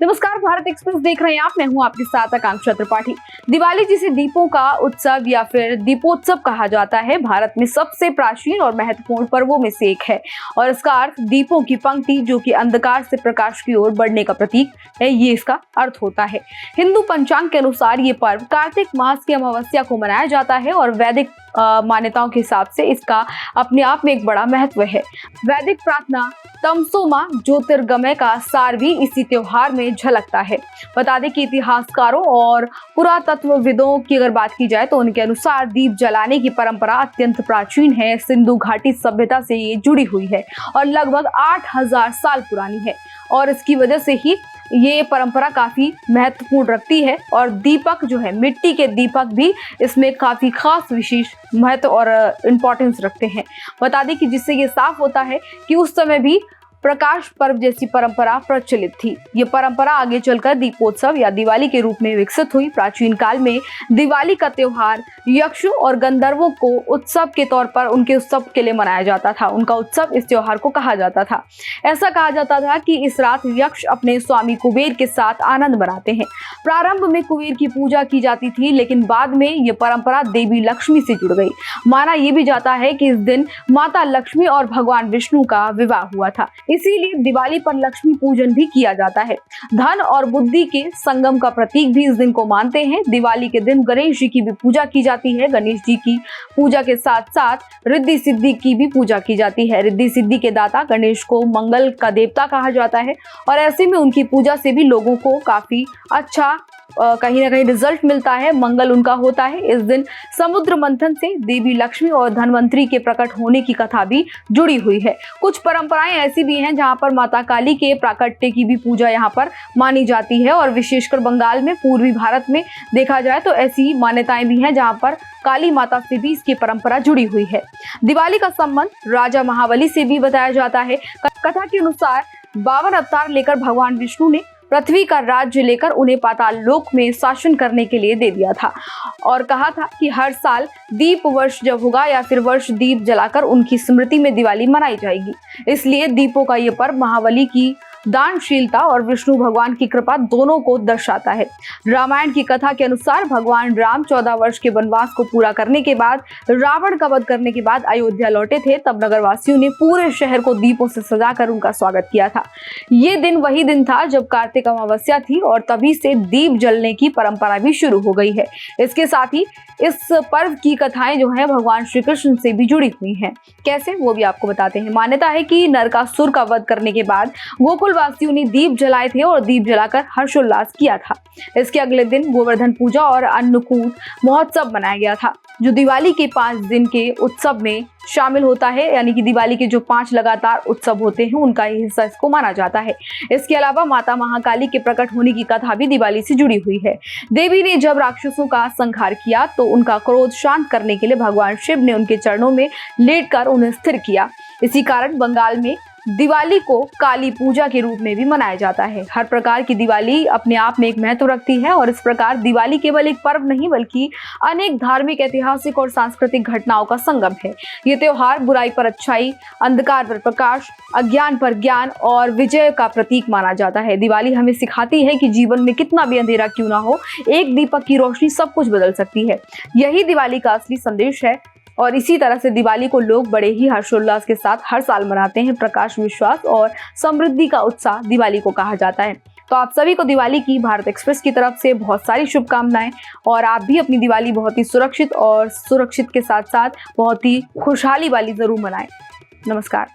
नमस्कार, भारत एक्सप्रेस देख रहे हैं आप। मैं हूं आपके साथ आकांक्षा त्रिपाठी। दिवाली, जिसे दीपों का उत्सव या फिर दीपोत्सव कहा जाता है, भारत में सबसे प्राचीन और महत्वपूर्ण पर्वों में से एक है और इसका अर्थ दीपों की पंक्ति, जो कि अंधकार से प्रकाश की ओर बढ़ने का प्रतीक है, ये इसका अर्थ होता है। हिंदू पंचांग के अनुसार ये पर्व कार्तिक मास की अमावस्या को मनाया जाता है और वैदिक मान्यताओं के हिसाब से इसका अपने आप में एक बड़ा महत्व है। वैदिक प्रार्थना तमसो मा ज्योतिर्गमय का सार भी इसी त्योहार में झलकता है। बता दें कि इतिहासकारों और पुरातत्वविदों की अगर बात की जाए तो उनके अनुसार दीप जलाने की परंपरा अत्यंत प्राचीन है। सिंधु घाटी सभ्यता से ये जुड़ी हुई है और लगभग 8000 साल पुरानी है और इसकी वजह से ही ये परंपरा काफी महत्वपूर्ण रखती है। और दीपक जो है, मिट्टी के दीपक भी इसमें काफी खास विशेष महत्व और इम्पोर्टेंस रखते हैं। बता दें कि जिससे ये साफ होता है कि उस समय भी प्रकाश पर्व जैसी परंपरा प्रचलित थी। ये परंपरा आगे चलकर दीपोत्सव या दिवाली के रूप में विकसित हुई। प्राचीन काल में दिवाली का त्योहार यक्षों और गंधर्वों को उत्सव के तौर पर उनके उत्सव के लिए मनाया जाता था। उनका उत्सव इस त्योहार को कहा जाता था। ऐसा कहा जाता था कि इस रात यक्ष अपने स्वामी कुबेर के साथ आनंद मनाते हैं। प्रारंभ में कुबेर की पूजा की जाती थी, लेकिन बाद में ये परंपरा देवी लक्ष्मी से जुड़ गई। माना यह भी जाता है कि इस दिन माता लक्ष्मी और भगवान विष्णु का विवाह हुआ था, इसीलिए दिवाली पर लक्ष्मी पूजन भी किया जाता है। धन और बुद्धि के संगम का प्रतीक भी इस दिन को मानते हैं। दिवाली के दिन गणेश जी की भी पूजा की जाती है। गणेश जी की पूजा के साथ साथ रिद्धि सिद्धि की भी पूजा की जाती है। रिद्धि सिद्धि के दाता गणेश को मंगल का देवता कहा जाता है और ऐसे में उनकी पूजा से भी लोगों को काफी अच्छा कहीं ना कहीं रिजल्ट मिलता है, मंगल उनका होता है। इस दिन समुद्र मंथन से देवी लक्ष्मी और धनवंतरी के प्रकट होने की कथा भी जुड़ी हुई है। कुछ परंपराएं ऐसी भी हैं जहां पर माता काली के प्राकट्य की भी पूजा यहां पर मानी जाती है और विशेषकर बंगाल में, पूर्वी भारत में देखा जाए तो ऐसी मान्यताएं भी हैं जहां पर काली माता से भी इसकी परंपरा जुड़ी हुई है। दिवाली का संबंध राजा महाबली से भी बताया जाता है। कथा के अनुसार 52 अवतार लेकर भगवान विष्णु ने पृथ्वी का राज्य लेकर उन्हें पाताल लोक में शासन करने के लिए दे दिया था और कहा था कि हर साल दीप वर्ष जब होगा या फिर वर्ष दीप जलाकर उनकी स्मृति में दिवाली मनाई जाएगी। इसलिए दीपों का ये पर्व महाबली की दानशीलता और विष्णु भगवान की कृपा दोनों को दर्शाता है। रामायण की कथा के अनुसार भगवान राम 14 वर्ष के वनवास को पूरा करने के बाद रावण का वध करने के बाद अयोध्या लौटे थे। तब नगरवासियों ने पूरे शहर को दीपों से सजाकर उनका स्वागत किया था। ये दिन वही दिन था जब कार्तिक अमावस्या थी और तभी से दीप जलने की परंपरा भी शुरू हो गई है। इसके साथ ही इस पर्व की कथाएं जो है भगवान श्री कृष्ण से भी जुड़ी हुई हैं। कैसे, वो भी आपको बताते हैं। मान्यता है कि नरकासुर का वध करने के बाद गोकुल वासियों ने दीप जलाए थे और दीप जलाकर हर्षोल्लास किया था। इसके अगले दिन गोवर्धन पूजा और अन्नकूट महोत्सव मनाया गया था, जो दिवाली के 5 दिन के उत्सव में शामिल होता है। यानी कि दिवाली के जो 5 लगातार उत्सव होते हैं उनका ही हिस्सा इसको माना जाता है। इसके अलावा माता महाकाली के प्रकट होने की कथा भी दिवाली से जुड़ी हुई है। देवी ने जब राक्षसों का संहार किया तो उनका क्रोध शांत करने के लिए भगवान शिव ने उनके चरणों में लेटकर उन्हें स्थिर किया। इसी कारण बंगाल में दिवाली को काली पूजा के रूप में भी मनाया जाता है। हर प्रकार की दिवाली अपने आप में एक महत्व रखती है और इस प्रकार दिवाली केवल एक पर्व नहीं बल्कि अनेक धार्मिक, ऐतिहासिक और सांस्कृतिक घटनाओं का संगम है। ये त्योहार बुराई पर अच्छाई, अंधकार पर प्रकाश, अज्ञान पर ज्ञान और विजय का प्रतीक माना जाता है। दिवाली हमें सिखाती है कि जीवन में कितना भी अंधेरा क्यों ना हो, एक दीपक की रोशनी सब कुछ बदल सकती है। यही दिवाली का असली संदेश है और इसी तरह से दिवाली को लोग बड़े ही हर्षोल्लास के साथ हर साल मनाते हैं। प्रकाश, विश्वास और समृद्धि का उत्साह दिवाली को कहा जाता है। तो आप सभी को दिवाली की भारत एक्सप्रेस की तरफ से बहुत सारी शुभकामनाएं और आप भी अपनी दिवाली बहुत ही सुरक्षित के साथ साथ बहुत ही खुशहाली वाली जरूर मनाएं। नमस्कार।